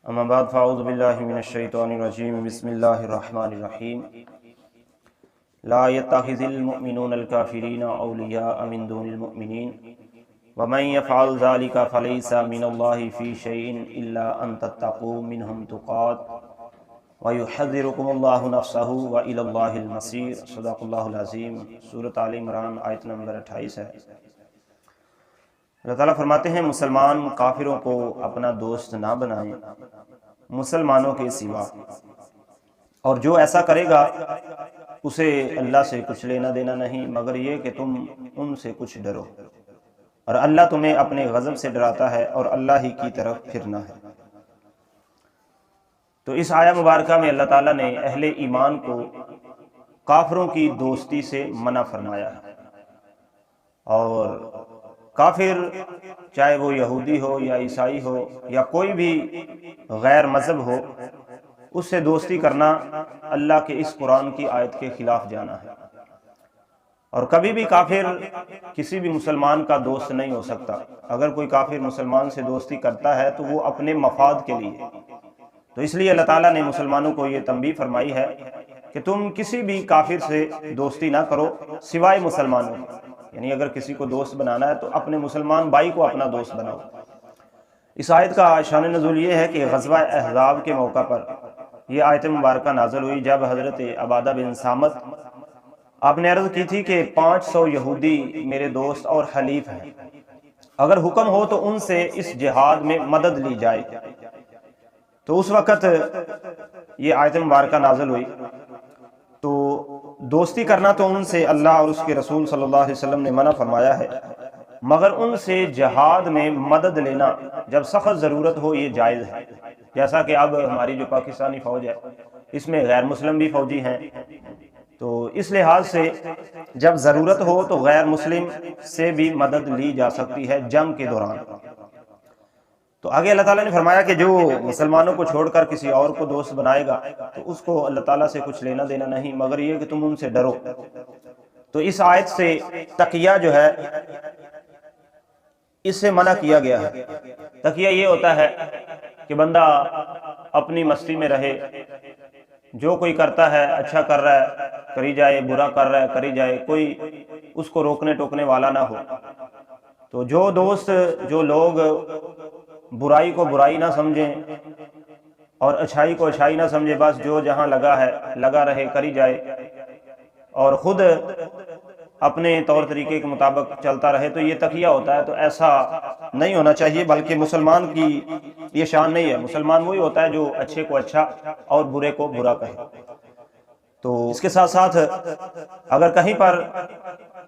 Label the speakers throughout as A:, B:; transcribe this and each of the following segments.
A: اما بعد فاعوذ باللہ من الشیطان الرجیم بسم اللہ الرحمن الرحیم لا يتخذ المؤمنون الكافرین اولیاء من دون المؤمنین ومن يفعل ذلك فليس من الله في شيء الا ان تتقوا منهم تقات ويحذركم الله نفسه والى الله المصير صدق اللہ العظیم۔ سورۃ آل عمران آیت نمبر 28 ہے۔ اللہ تعالیٰ فرماتے ہیں مسلمان کافروں کو اپنا دوست نہ بنائیں مسلمانوں کے سوا، اور جو ایسا کرے گا اسے اللہ سے کچھ لینا دینا نہیں مگر یہ کہ تم ان سے کچھ ڈرو، اور اللہ تمہیں اپنے غضب سے ڈراتا ہے اور اللہ ہی کی طرف پھرنا ہے۔ تو اس آیہ مبارکہ میں اللہ تعالیٰ نے اہل ایمان کو کافروں کی دوستی سے منع فرمایا ہے، اور کافر چاہے وہ یہودی ہو یا عیسائی ہو یا کوئی بھی غیر مذہب ہو، اس سے دوستی کرنا اللہ کے اس قرآن کی آیت کے خلاف جانا ہے، اور کبھی بھی کافر کسی بھی مسلمان کا دوست نہیں ہو سکتا۔ اگر کوئی کافر مسلمان سے دوستی کرتا ہے تو وہ اپنے مفاد کے لیے، تو اس لیے اللہ تعالیٰ نے مسلمانوں کو یہ تنبیہ فرمائی ہے کہ تم کسی بھی کافر سے دوستی نہ کرو سوائے مسلمانوں کے، یعنی اگر کسی کو دوست بنانا ہے تو اپنے مسلمان بھائی کو اپنا دوست بناؤ۔ اس آیت کا شان نزول یہ ہے کہ غزوہ احزاب کے موقع پر یہ آیت مبارکہ نازل ہوئی جب حضرت عبادہ بن صامت آپ نے عرض کی تھی کہ 500 یہودی میرے دوست اور حلیف ہیں، اگر حکم ہو تو ان سے اس جہاد میں مدد لی جائے۔ تو اس وقت یہ آیت مبارکہ نازل ہوئی، تو دوستی کرنا تو ان سے اللہ اور اس کے رسول صلی اللہ علیہ وسلم نے منع فرمایا ہے، مگر ان سے جہاد میں مدد لینا جب سخت ضرورت ہو یہ جائز ہے۔ جیسا کہ اب ہماری جو پاکستانی فوج ہے اس میں غیر مسلم بھی فوجی ہیں، تو اس لحاظ سے جب ضرورت ہو تو غیر مسلم سے بھی مدد لی جا سکتی ہے جنگ کے دوران۔ تو آگے اللہ تعالیٰ نے فرمایا کہ جو مسلمانوں کو چھوڑ کر کسی اور کو دوست بنائے گا تو اس کو اللہ تعالیٰ سے کچھ لینا دینا نہیں مگر یہ کہ تم ان سے ڈرو۔ تو اس آیت سے تقیہ جو ہے اس سے منع کیا گیا ہے۔ تقیہ یہ ہوتا ہے کہ بندہ اپنی مستی میں رہے، جو کوئی کرتا ہے اچھا کر رہا ہے کری جائے، برا کر رہا ہے کری جائے، کوئی اس کو روکنے ٹوکنے والا نہ ہو۔ تو جو دوست، جو لوگ برائی کو برائی نہ سمجھیں اور اچھائی کو اچھائی نہ سمجھے، بس جو جہاں لگا ہے لگا رہے کری جائے اور خود اپنے طور طریقے کے مطابق چلتا رہے، تو یہ تقیہ ہوتا ہے۔ تو ایسا نہیں ہونا چاہیے، بلکہ مسلمان کی یہ شان نہیں ہے۔ مسلمان وہی ہوتا ہے جو اچھے کو اچھا اور برے کو برا کہے۔ تو اس کے ساتھ ساتھ اگر کہیں پر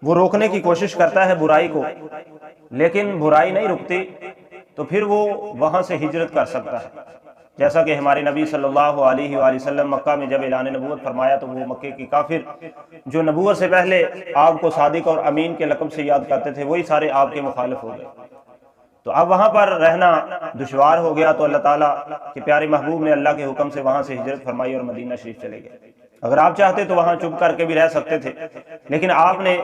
A: وہ روکنے کی کوشش کرتا ہے برائی کو لیکن برائی نہیں رکتی تو پھر وہ وہاں سے ہجرت کر سکتا ہے، جیسا کہ ہمارے نبی صلی اللہ علیہ وآلہ وسلم مکہ میں جب اعلان نبوت فرمایا تو وہ مکے کے کافر جو نبوت سے پہلے آپ کو صادق اور امین کے لقب سے یاد کرتے تھے وہی سارے آپ کے مخالف ہو گئے۔ تو اب وہاں پر رہنا دشوار ہو گیا، تو اللہ تعالیٰ کے پیارے محبوب نے اللہ کے حکم سے وہاں سے ہجرت فرمائی اور مدینہ شریف چلے گئے۔ اگر آپ چاہتے تو وہاں چپ کر کے بھی رہ سکتے تھے، لیکن آپ نے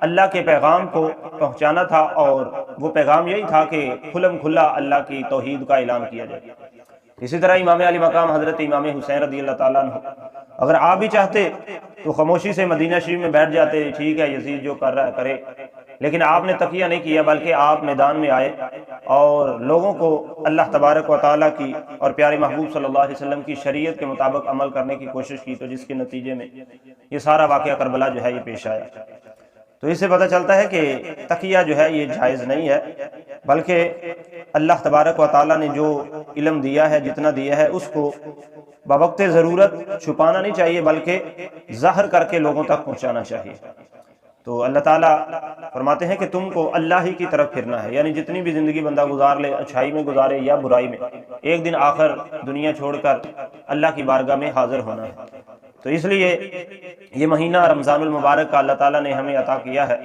A: اللہ کے پیغام کو پہنچانا تھا، اور وہ پیغام یہی تھا کہ کھلم کھلا اللہ کی توحید کا اعلان کیا جائے۔ اسی طرح امام علی مقام حضرت امام حسین رضی اللہ تعالیٰ عنہ، اگر آپ بھی چاہتے تو خاموشی سے مدینہ شریف میں بیٹھ جاتے، ٹھیک ہے یزید جو کر رہا ہے کرے، لیکن آپ نے تقیہ نہیں کیا، بلکہ آپ میدان میں آئے اور لوگوں کو اللہ تبارک و تعالیٰ کی اور پیارے محبوب صلی اللہ علیہ وسلم کی شریعت کے مطابق عمل کرنے کی کوشش کی، تو جس کے نتیجے میں یہ سارا واقعہ کربلا جو ہے یہ پیش آیا۔ تو اس سے پتہ چلتا ہے کہ تقیہ جو ہے یہ جائز نہیں ہے، بلکہ اللہ تبارک و تعالیٰ نے جو علم دیا ہے، جتنا دیا ہے، اس کو بوقت ضرورت چھپانا نہیں چاہیے بلکہ ظاہر کر کے لوگوں تک پہنچانا چاہیے۔ تو اللہ تعالیٰ فرماتے ہیں کہ تم کو اللہ ہی کی طرف پھرنا ہے، یعنی جتنی بھی زندگی بندہ گزار لے، اچھائی میں گزارے یا برائی میں، ایک دن آخر دنیا چھوڑ کر اللہ کی بارگاہ میں حاضر ہونا ہے۔ تو اس لیے یہ مہینہ رمضان المبارک کا اللہ تعالیٰ نے ہمیں عطا کیا ہے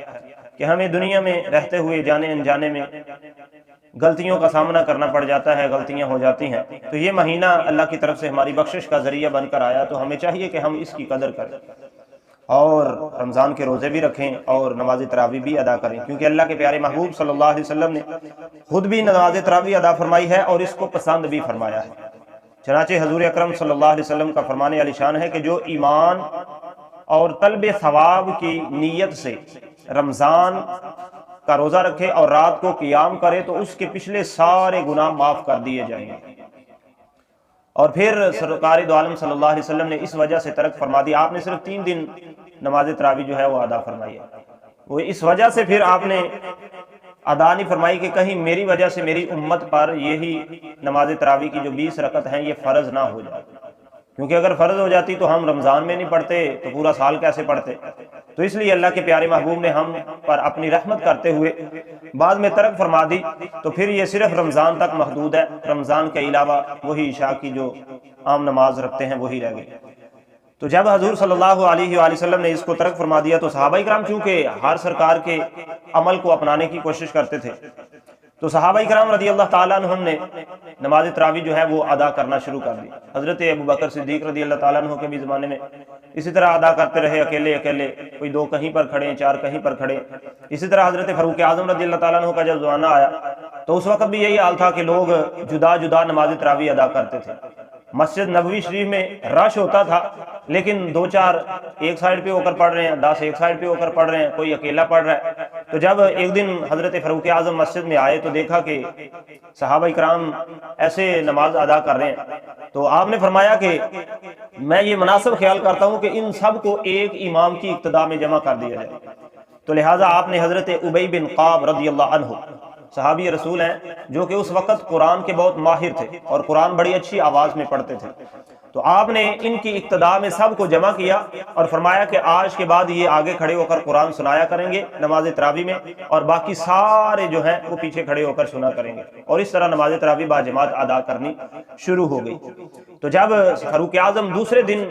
A: کہ ہمیں دنیا میں رہتے ہوئے جانے انجانے میں غلطیوں کا سامنا کرنا پڑ جاتا ہے، غلطیاں ہو جاتی ہیں، تو یہ مہینہ اللہ کی طرف سے ہماری بخشش کا ذریعہ بن کر آیا، تو ہمیں چاہیے کہ ہم اس کی قدر کریں اور رمضان کے روزے بھی رکھیں اور نماز تراویح بھی ادا کریں، کیونکہ اللہ کے پیارے محبوب صلی اللہ علیہ وسلم نے خود بھی نماز تراویح ادا فرمائی ہے اور اس کو پسند بھی فرمایا ہے۔ چنانچہ حضور اکرم صلی اللہ علیہ وسلم کا فرمان علی شان ہے کہ جو ایمان اور طلب ثواب کی نیت سے رمضان کا روزہ رکھے اور رات کو قیام کرے تو اس کے پچھلے سارے گناہ معاف کر دیے جائیں گے۔ اور پھر سرکار دو عالم صلی اللہ علیہ وسلم نے اس وجہ سے ترک فرما دی، آپ نے صرف 3 دن نماز تراویح جو ہے وہ ادا فرمائی ہے، وہ اس وجہ سے پھر آپ نے ادا نہیں فرمائی کہ کہیں میری وجہ سے میری امت پر یہی نماز تراویح کی جو 20 رکعت ہیں یہ فرض نہ ہو جائے، کیونکہ اگر فرض ہو جاتی تو ہم رمضان میں نہیں پڑھتے تو پورا سال کیسے پڑھتے؟ تو اس لیے اللہ کے پیارے محبوب نے ہم پر اپنی رحمت کرتے ہوئے بعد میں ترک فرما دی، تو پھر یہ صرف رمضان تک محدود ہے، رمضان کے علاوہ وہی عشاء کی جو عام نماز رکھتے ہیں وہی رہ گئی۔ تو جب حضور صلی اللہ علیہ وآلہ وسلم نے اس کو ترک فرما دیا تو صحابہ کرام چونکہ ہر سرکار کے عمل کو اپنانے کی کوشش کرتے تھے، تو صحابہ کرام رضی اللہ تعالیٰ عنہم نے نماز تراویح جو ہے وہ ادا کرنا شروع کر دی۔ حضرت ابوبکر صدیق رضی اللہ تعالیٰ عنہ کے بھی زمانے میں اسی طرح ادا کرتے رہے، اکیلے اکیلے، کوئی 2 کہیں پر کھڑے، 4 کہیں پر کھڑے۔ اسی طرح حضرت فاروق اعظم رضی اللہ تعالیٰ عنہ کا جب زمانہ آیا تو اس وقت بھی یہی حال تھا کہ لوگ جدا جدا نماز تراویح ادا کرتے تھے۔ مسجد نبوی شریف میں رش ہوتا تھا، لیکن 2-4 ایک سائڈ پہ ہو کر پڑھ رہے ہیں، 10 ایک سائڈ پہ ہو کر پڑھ رہے ہیں، کوئی اکیلا پڑھ رہا ہے۔ تو جب ایک دن حضرت فاروق اعظم مسجد میں آئے تو دیکھا کہ صحابہ کرام ایسے نماز ادا کر رہے ہیں، تو آپ نے فرمایا کہ میں یہ مناسب خیال کرتا ہوں کہ ان سب کو ایک امام کی اقتداء میں جمع کر دیا جائے۔ تو لہٰذا آپ نے حضرت ابی بن قعب رضی اللہ عنہ، صحابی رسول ہیں جو کہ اس وقت قرآن کے بہت ماہر تھے اور قرآن بڑی اچھی آواز میں پڑھتے تھے، تو آپ نے ان کی اقتداء میں سب کو جمع کیا اور فرمایا کہ آج کے بعد یہ آگے کھڑے ہو کر قرآن سنایا کریں گے نماز تراویح میں، اور باقی سارے جو ہیں وہ پیچھے کھڑے ہو کر سنا کریں گے، اور اس طرح نماز تراویح با جماعت ادا کرنی شروع ہو گئی۔ تو جب فاروق اعظم دوسرے دن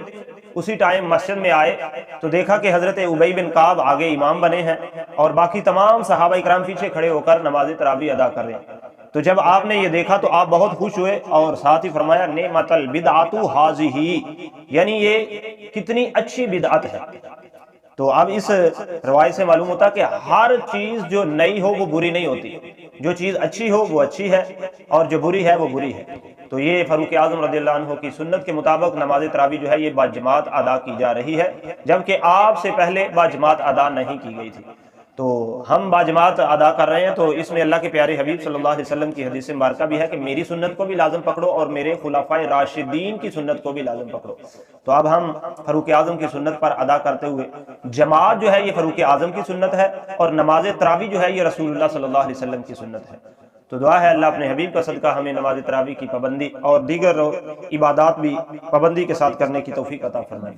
A: اسی ٹائم مسجد میں آئے تو دیکھا کہ حضرت ابی بن قعب آگے امام بنے ہیں اور باقی تمام صحابہ کرام پیچھے کھڑے ہو کر نماز تراویح ادا کر رہے ہیں۔ تو جب آپ نے یہ دیکھا تو آپ بہت خوش ہوئے اور ساتھ ہی فرمایا نعمت البدعۃ ھذہ، یعنی یہ کتنی اچھی بدعت ہے۔ تو اب اس روایت سے معلوم ہوتا کہ ہر چیز جو نئی ہو وہ بری نہیں ہوتی، جو چیز اچھی ہو وہ اچھی ہے اور جو بری ہے وہ بری ہے۔ تو یہ فاروق اعظم رضی اللہ عنہ کی سنت کے مطابق نماز تراویح جو ہے یہ باجماعت ادا کی جا رہی ہے، جبکہ آپ سے پہلے باجماعت ادا نہیں کی گئی تھی۔ تو ہم باجماعت ادا کر رہے ہیں، تو اس میں اللہ کے پیارے حبیب صلی اللہ علیہ وسلم کی حدیث مبارکہ بھی ہے کہ میری سنت کو بھی لازم پکڑو اور میرے خلفائے راشدین کی سنت کو بھی لازم پکڑو۔ تو اب ہم فاروق اعظم کی سنت پر ادا کرتے ہوئے، جماعت جو ہے یہ فاروق اعظم کی سنت ہے اور نماز تراویح جو ہے یہ رسول اللہ صلی اللہ علیہ وسلم کی سنت ہے۔ تو دعا ہے اللہ اپنے حبیب کا صدقہ ہمیں نماز تراویح کی پابندی اور دیگر عبادات بھی پابندی کے ساتھ کرنے کی توفیق عطا فرمائے۔